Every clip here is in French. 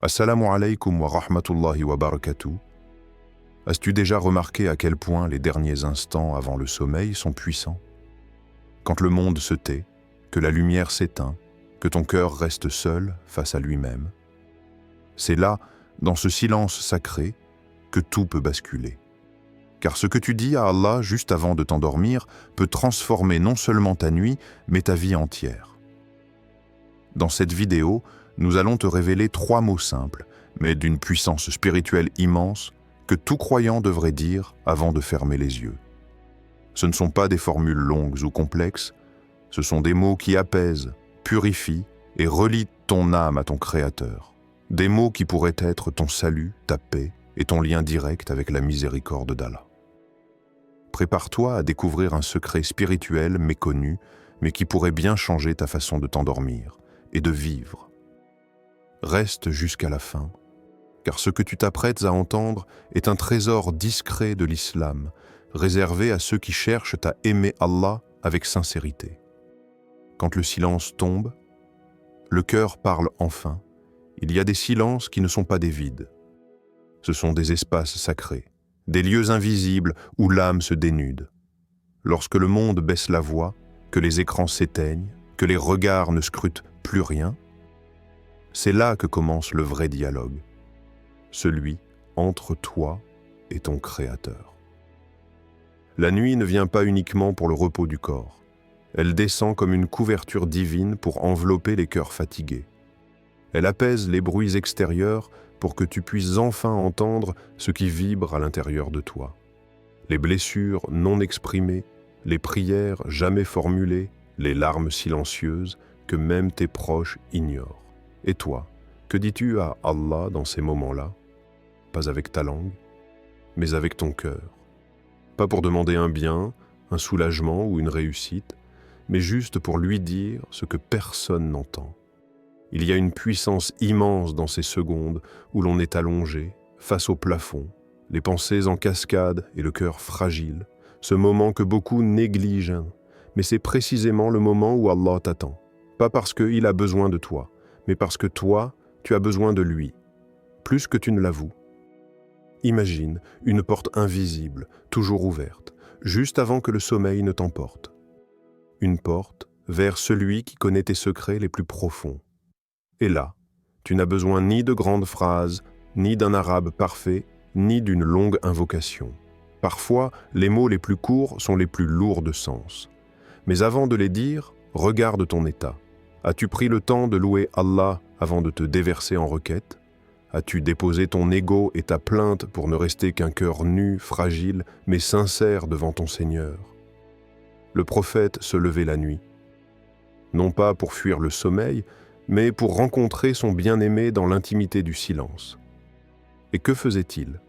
Assalamu alaikum wa rahmatullahi wa barakatuh. As-tu déjà remarqué à quel point les derniers instants avant le sommeil sont puissants? Quand le monde se tait, que la lumière s'éteint, que ton cœur reste seul face à lui-même. C'est là, dans ce silence sacré, que tout peut basculer. Car ce que tu dis à Allah juste avant de t'endormir peut transformer non seulement ta nuit, mais ta vie entière. Dans cette vidéo, nous allons te révéler 3 mots simples, mais d'une puissance spirituelle immense, que tout croyant devrait dire avant de fermer les yeux. Ce ne sont pas des formules longues ou complexes, ce sont des mots qui apaisent, purifient et relient ton âme à ton Créateur. Des mots qui pourraient être ton salut, ta paix et ton lien direct avec la miséricorde d'Allah. Prépare-toi à découvrir un secret spirituel méconnu, mais qui pourrait bien changer ta façon de t'endormir et de vivre. Reste jusqu'à la fin, car ce que tu t'apprêtes à entendre est un trésor discret de l'islam, réservé à ceux qui cherchent à aimer Allah avec sincérité. Quand le silence tombe, le cœur parle enfin. Il y a des silences qui ne sont pas des vides. Ce sont des espaces sacrés, des lieux invisibles où l'âme se dénude. Lorsque le monde baisse la voix, que les écrans s'éteignent, que les regards ne scrutent plus rien, c'est là que commence le vrai dialogue, celui entre toi et ton Créateur. La nuit ne vient pas uniquement pour le repos du corps. Elle descend comme une couverture divine pour envelopper les cœurs fatigués. Elle apaise les bruits extérieurs pour que tu puisses enfin entendre ce qui vibre à l'intérieur de toi. Les blessures non exprimées, les prières jamais formulées, les larmes silencieuses que même tes proches ignorent. Et toi, que dis-tu à Allah dans ces moments-là? Pas avec ta langue, mais avec ton cœur. Pas pour demander un bien, un soulagement ou une réussite, mais juste pour lui dire ce que personne n'entend. Il y a une puissance immense dans ces secondes où l'on est allongé, face au plafond, les pensées en cascade et le cœur fragile, ce moment que beaucoup négligent, mais c'est précisément le moment où Allah t'attend. Pas parce qu'il a besoin de toi, mais parce que toi, tu as besoin de lui, plus que tu ne l'avoues. Imagine une porte invisible, toujours ouverte, juste avant que le sommeil ne t'emporte. Une porte vers celui qui connaît tes secrets les plus profonds. Et là, tu n'as besoin ni de grandes phrases, ni d'un arabe parfait, ni d'une longue invocation. Parfois, les mots les plus courts sont les plus lourds de sens. Mais avant de les dire, regarde ton état. As-tu pris le temps de louer Allah avant de te déverser en requête? As-tu déposé ton ego et ta plainte pour ne rester qu'un cœur nu, fragile, mais sincère devant ton Seigneur? Le prophète se levait la nuit, non pas pour fuir le sommeil, mais pour rencontrer son bien-aimé dans l'intimité du silence. Et que faisait-il?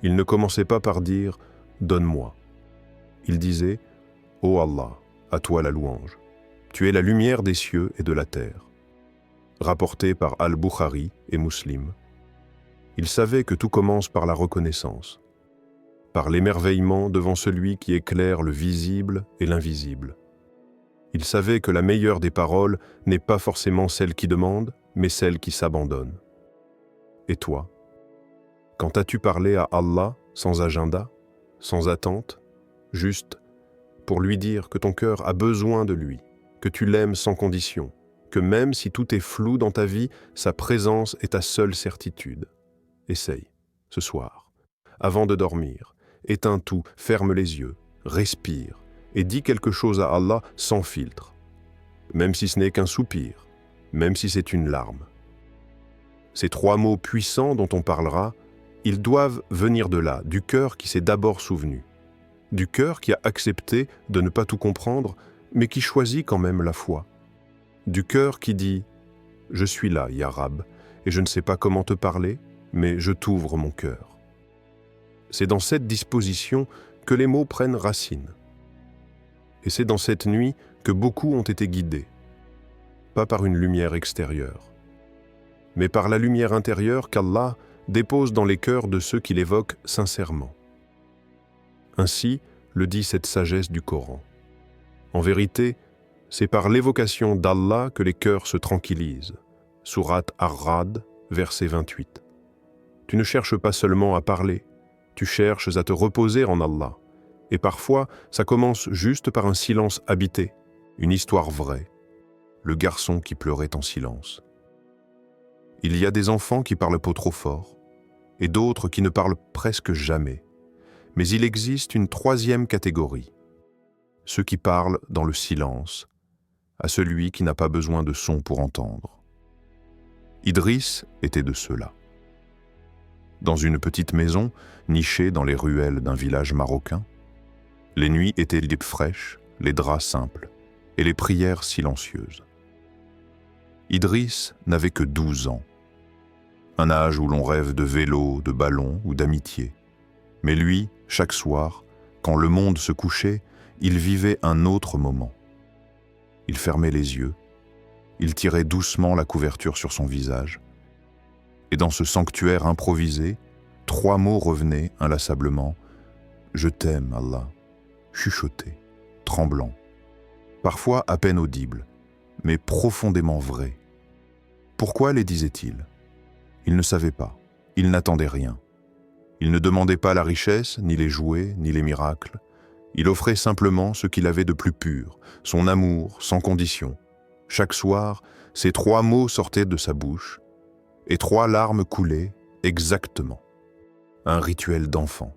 Il ne commençait pas par dire « Donne-moi ». Il disait « Ô Allah, à toi la louange. Tu es la lumière des cieux et de la terre. » Rapporté par Al-Bukhari et Muslim. Il savait que tout commence par la reconnaissance, par l'émerveillement devant celui qui éclaire le visible et l'invisible. Il savait que la meilleure des paroles n'est pas forcément celle qui demande, mais celle qui s'abandonne. Et toi, quand as-tu parlé à Allah sans agenda, sans attente, juste pour lui dire que ton cœur a besoin de lui, que tu l'aimes sans condition, que même si tout est flou dans ta vie, sa présence est ta seule certitude? Essaye, ce soir, avant de dormir, éteins tout, ferme les yeux, respire et dis quelque chose à Allah sans filtre, même si ce n'est qu'un soupir, même si c'est une larme. Ces 3 mots puissants dont on parlera, ils doivent venir de là, du cœur qui s'est d'abord souvenu, du cœur qui a accepté de ne pas tout comprendre, mais qui choisit quand même la foi, du cœur qui dit « Je suis là, Ya Rab, et je ne sais pas comment te parler, mais je t'ouvre mon cœur. » C'est dans cette disposition que les mots prennent racine. Et c'est dans cette nuit que beaucoup ont été guidés, pas par une lumière extérieure, mais par la lumière intérieure qu'Allah dépose dans les cœurs de ceux qui l'évoquent sincèrement. Ainsi le dit cette sagesse du Coran. En vérité, c'est par l'évocation d'Allah que les cœurs se tranquillisent. Sourate Ar-Ra'd, verset 28. Tu ne cherches pas seulement à parler, tu cherches à te reposer en Allah. Et parfois, ça commence juste par un silence habité, une histoire vraie, le garçon qui pleurait en silence. Il y a des enfants qui parlent pas trop fort, et d'autres qui ne parlent presque jamais. Mais il existe une troisième catégorie, ceux qui parlent dans le silence, à celui qui n'a pas besoin de son pour entendre. Idriss était de ceux-là. Dans une petite maison, nichée dans les ruelles d'un village marocain, les nuits étaient fraîches, les draps simples et les prières silencieuses. Idriss n'avait que 12 ans, un âge où l'on rêve de vélo, de ballon ou d'amitié. Mais lui, chaque soir, quand le monde se couchait, il vivait un autre moment. Il fermait les yeux, il tirait doucement la couverture sur son visage, et dans ce sanctuaire improvisé, 3 mots revenaient inlassablement « Je t'aime, Allah », chuchotés, tremblants, parfois à peine audibles, mais profondément vrais. Pourquoi les disait-il? Il ne savait pas, il n'attendait rien. Il ne demandait pas la richesse, ni les jouets, ni les miracles. Il offrait simplement ce qu'il avait de plus pur, son amour, sans condition. Chaque soir, ces 3 mots sortaient de sa bouche, et 3 larmes coulaient exactement. Un rituel d'enfant.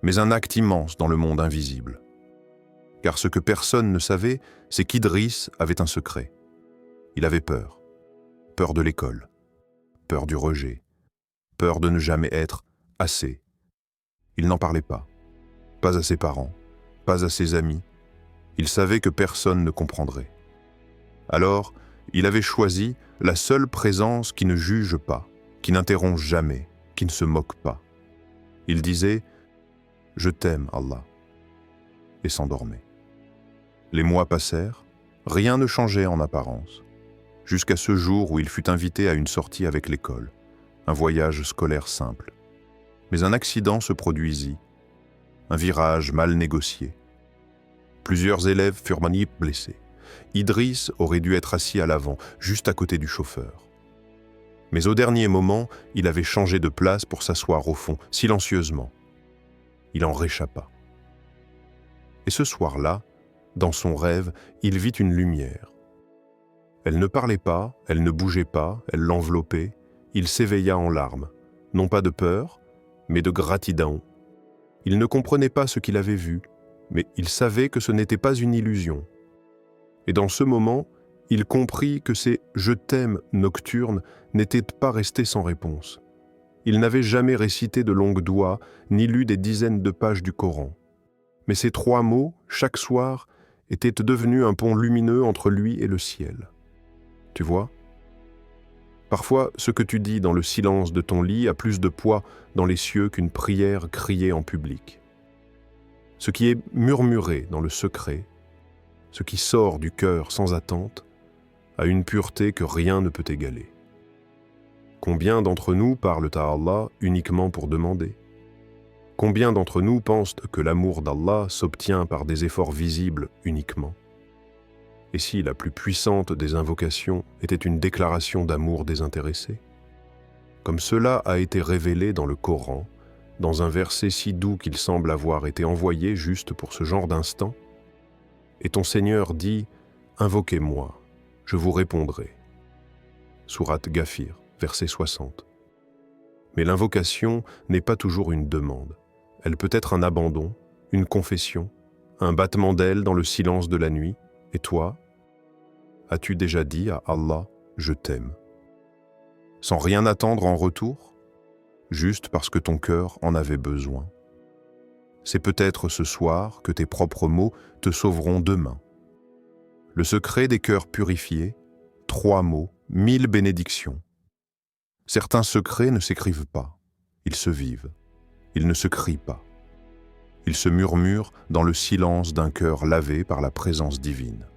Mais un acte immense dans le monde invisible. Car ce que personne ne savait, c'est qu'Idriss avait un secret. Il avait peur. Peur de l'école. Peur du rejet. Peur de ne jamais être assez. Il n'en parlait pas. Pas à ses parents, pas à ses amis. Il savait que personne ne comprendrait. Alors, il avait choisi la seule présence qui ne juge pas, qui n'interrompt jamais, qui ne se moque pas. Il disait « Je t'aime, Allah » et s'endormait. Les mois passèrent, rien ne changeait en apparence, jusqu'à ce jour où il fut invité à une sortie avec l'école, un voyage scolaire simple. Mais un accident se produisit, un virage mal négocié. Plusieurs élèves furent blessés. Idriss aurait dû être assis à l'avant, juste à côté du chauffeur. Mais au dernier moment, il avait changé de place pour s'asseoir au fond, silencieusement. Il en réchappa. Et ce soir-là, dans son rêve, il vit une lumière. Elle ne parlait pas, elle ne bougeait pas, elle l'enveloppait. Il s'éveilla en larmes, non pas de peur, mais de gratidão. Il ne comprenait pas ce qu'il avait vu, mais il savait que ce n'était pas une illusion. Et dans ce moment, il comprit que ces « je t'aime » nocturnes n'étaient pas restés sans réponse. Il n'avait jamais récité de longues doigts, ni lu des dizaines de pages du Coran. Mais ces 3 mots, chaque soir, étaient devenus un pont lumineux entre lui et le ciel. Tu vois ? Parfois, ce que tu dis dans le silence de ton lit a plus de poids dans les cieux qu'une prière criée en public. Ce qui est murmuré dans le secret, ce qui sort du cœur sans attente, a une pureté que rien ne peut égaler. Combien d'entre nous parlent à Allah uniquement pour demander? Combien d'entre nous pensent que l'amour d'Allah s'obtient par des efforts visibles uniquement? Et si la plus puissante des invocations était une déclaration d'amour désintéressé? Comme cela a été révélé dans le Coran, dans un verset si doux qu'il semble avoir été envoyé juste pour ce genre d'instant, et ton Seigneur dit « Invoquez-moi, je vous répondrai ». Sourate Ghafir, verset 60. Mais l'invocation n'est pas toujours une demande. Elle peut être un abandon, une confession, un battement d'ailes dans le silence de la nuit. Et toi, as-tu déjà dit à Allah « Je t'aime » sans rien attendre en retour, juste parce que ton cœur en avait besoin? C'est peut-être ce soir que tes propres mots te sauveront demain. Le secret des cœurs purifiés, 3 mots, 1000 bénédictions. Certains secrets ne s'écrivent pas, ils se vivent. Ils ne se crient pas. Ils se murmurent dans le silence d'un cœur lavé par la présence divine.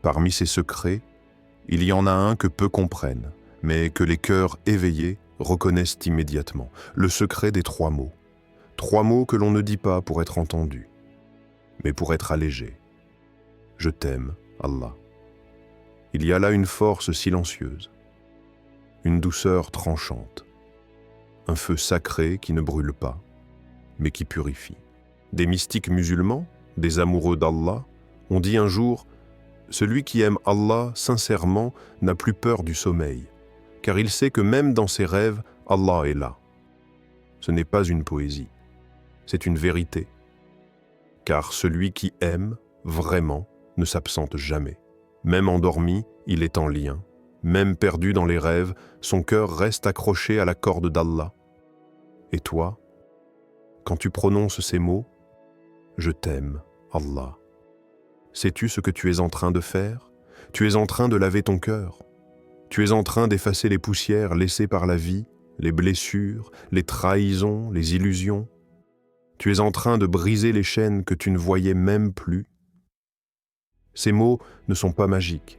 Parmi ces secrets, il y en a un que peu comprennent, mais que les cœurs éveillés reconnaissent immédiatement, le secret des 3 mots. 3 mots que l'on ne dit pas pour être entendu, mais pour être allégé. Je t'aime, Allah. Il y a là une force silencieuse. une douceur tranchante, un feu sacré qui ne brûle pas, mais qui purifie. Des mystiques musulmans, des amoureux d'Allah, ont dit un jour « Celui qui aime Allah sincèrement n'a plus peur du sommeil, car il sait que même dans ses rêves, Allah est là. » Ce n'est pas une poésie, c'est une vérité, car celui qui aime vraiment ne s'absente jamais. Même endormi, il est en lien. Même perdu dans les rêves, son cœur reste accroché à la corde d'Allah. Et toi, quand tu prononces ces mots, « Je t'aime, Allah », sais-tu ce que tu es en train de faire? Tu es en train de laver ton cœur. Tu es en train d'effacer les poussières laissées par la vie, les blessures, les trahisons, les illusions. Tu es en train de briser les chaînes que tu ne voyais même plus. Ces mots ne sont pas magiques.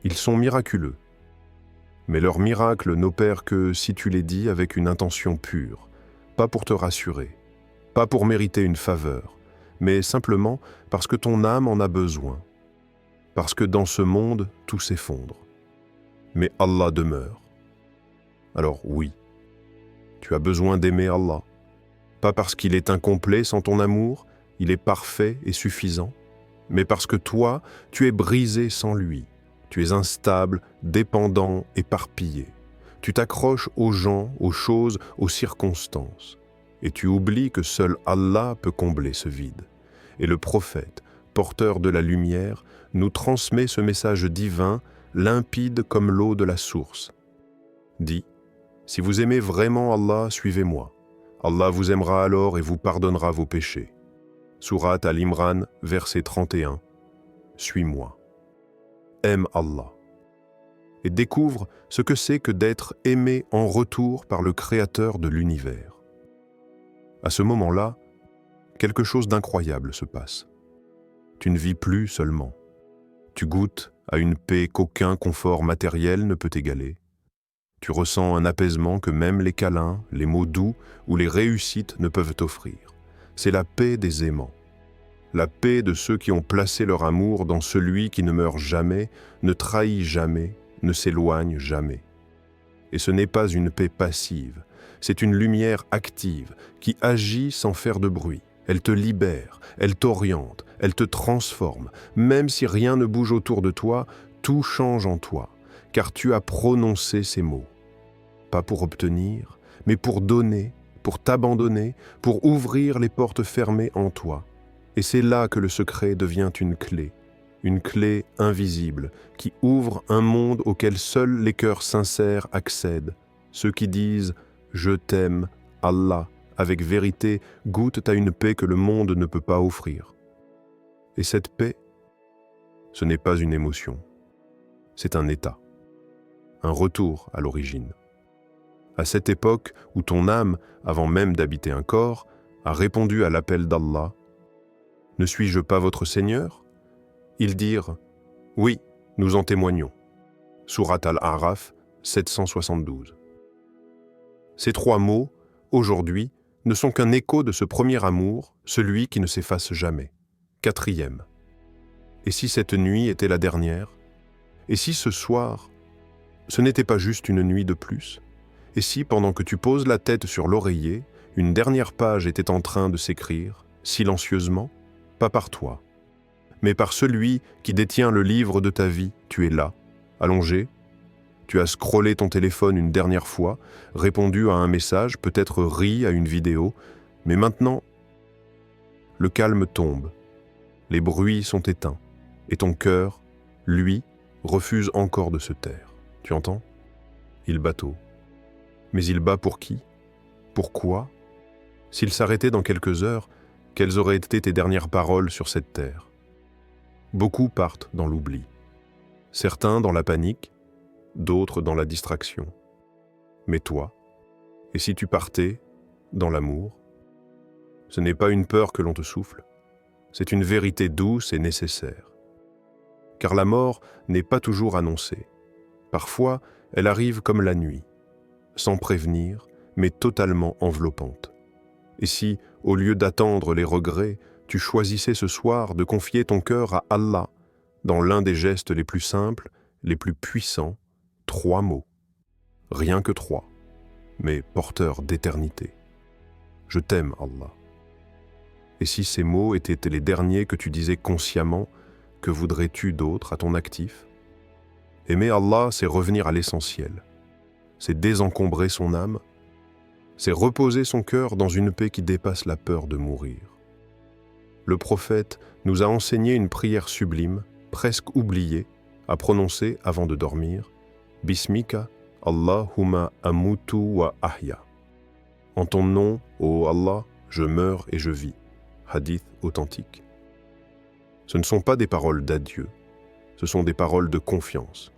Ils sont miraculeux. Mais leur miracle n'opère que si tu les dis avec une intention pure, pas pour te rassurer, pas pour mériter une faveur, mais simplement parce que ton âme en a besoin, parce que dans ce monde, tout s'effondre. Mais Allah demeure. Alors oui, tu as besoin d'aimer Allah, pas parce qu'il est incomplet sans ton amour, il est parfait et suffisant, mais parce que toi, tu es brisé sans lui. Tu es instable, dépendant, éparpillé. Tu t'accroches aux gens, aux choses, aux circonstances. Et tu oublies que seul Allah peut combler ce vide. Et le prophète, porteur de la lumière, nous transmet ce message divin, limpide comme l'eau de la source. Dit, si vous aimez vraiment Allah, suivez-moi. Allah vous aimera alors et vous pardonnera vos péchés. Sourate Al-Imran, verset 31. Suis-moi. Aime Allah et découvre ce que c'est que d'être aimé en retour par le Créateur de l'univers. À ce moment-là, quelque chose d'incroyable se passe. Tu ne vis plus seulement. Tu goûtes à une paix qu'aucun confort matériel ne peut égaler. Tu ressens un apaisement que même les câlins, les mots doux ou les réussites ne peuvent t'offrir. C'est la paix des aimants. La paix de ceux qui ont placé leur amour dans celui qui ne meurt jamais, ne trahit jamais, ne s'éloigne jamais. Et ce n'est pas une paix passive, c'est une lumière active qui agit sans faire de bruit. Elle te libère, elle t'oriente, elle te transforme. Même si rien ne bouge autour de toi, tout change en toi, car tu as prononcé ces mots. Pas pour obtenir, mais pour donner, pour t'abandonner, pour ouvrir les portes fermées en toi. Et c'est là que le secret devient une clé invisible, qui ouvre un monde auquel seuls les cœurs sincères accèdent. Ceux qui disent « Je t'aime, Allah », avec vérité, goûtent à une paix que le monde ne peut pas offrir. Et cette paix, ce n'est pas une émotion, c'est un état, un retour à l'origine. À cette époque où ton âme, avant même d'habiter un corps, a répondu à l'appel d'Allah, « Ne suis-je pas votre Seigneur ?» Ils dirent « Oui, nous en témoignons. » Sourate Al-A'raf 772. Ces trois mots, aujourd'hui, ne sont qu'un écho de ce premier amour, celui qui ne s'efface jamais. Quatrième. Et si cette nuit était la dernière? Et si ce soir, ce n'était pas juste une nuit de plus? Et si, pendant que tu poses la tête sur l'oreiller, une dernière page était en train de s'écrire, silencieusement, pas par toi, mais par celui qui détient le livre de ta vie, tu es là, allongé, tu as scrollé ton téléphone une dernière fois, répondu à un message, peut-être ri à une vidéo, mais maintenant, le calme tombe, les bruits sont éteints, et ton cœur, lui, refuse encore de se taire. Tu entends? Il bat tôt. Mais il bat pour qui? Pourquoi? S'il s'arrêtait dans quelques heures, quelles auraient été tes dernières paroles sur cette terre? Beaucoup partent dans l'oubli. Certains dans la panique, d'autres dans la distraction. Mais toi, et si tu partais dans l'amour? Ce n'est pas une peur que l'on te souffle, c'est une vérité douce et nécessaire. Car la mort n'est pas toujours annoncée. Parfois, elle arrive comme la nuit, sans prévenir, mais totalement enveloppante. Et si, au lieu d'attendre les regrets, tu choisissais ce soir de confier ton cœur à Allah, dans l'un des gestes les plus simples, les plus puissants, 3 mots. rien que 3, mais porteurs d'éternité. Je t'aime, Allah. Et si ces mots étaient les derniers que tu disais consciemment, que voudrais-tu d'autre à ton actif? Aimer Allah, c'est revenir à l'essentiel. C'est désencombrer son âme. C'est reposer son cœur dans une paix qui dépasse la peur de mourir. Le prophète nous a enseigné une prière sublime, presque oubliée, à prononcer avant de dormir. Bismika, Allahumma amutu wa ahya. En ton nom, ô Allah, je meurs et je vis. Hadith authentique. Ce ne sont pas des paroles d'adieu, ce sont des paroles de confiance.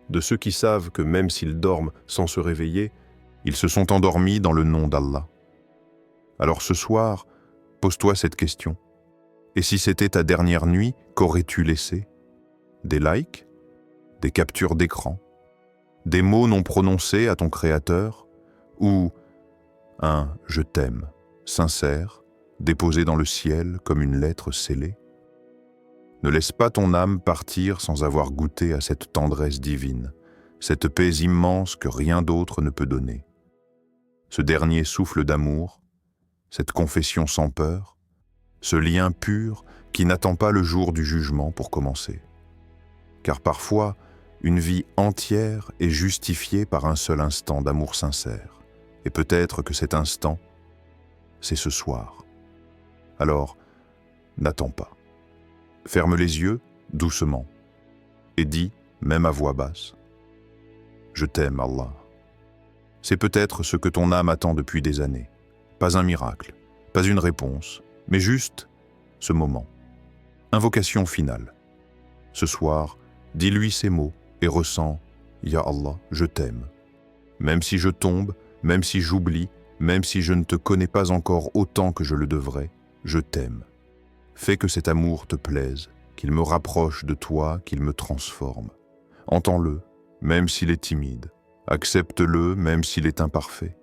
De ceux qui savent que même s'ils dorment sans se réveiller, ils se sont endormis dans le nom d'Allah. Alors ce soir, pose-toi cette question. Et si c'était ta dernière nuit, qu'aurais-tu laissé? Des likes? Des captures d'écran? Des mots non prononcés à ton Créateur? Ou un « je t'aime » sincère, déposé dans le ciel comme une lettre scellée? Ne laisse pas ton âme partir sans avoir goûté à cette tendresse divine, cette paix immense que rien d'autre ne peut donner. Ce dernier souffle d'amour, cette confession sans peur, ce lien pur qui n'attend pas le jour du jugement pour commencer. Car parfois, une vie entière est justifiée par un seul instant d'amour sincère. Et peut-être que cet instant, c'est ce soir. Alors, n'attends pas. Ferme les yeux, doucement, et dis, même à voix basse, « Je t'aime, Allah ». C'est peut-être ce que ton âme attend depuis des années. Pas un miracle, pas une réponse, mais juste ce moment. Invocation finale. Ce soir, dis-lui ces mots et ressens, « Ya Allah, je t'aime ». Même si je tombe, même si j'oublie, même si je ne te connais pas encore autant que je le devrais, je t'aime. Fais que cet amour te plaise, qu'il me rapproche de toi, qu'il me transforme. Entends-le, même s'il est timide. Accepte-le, même s'il est imparfait.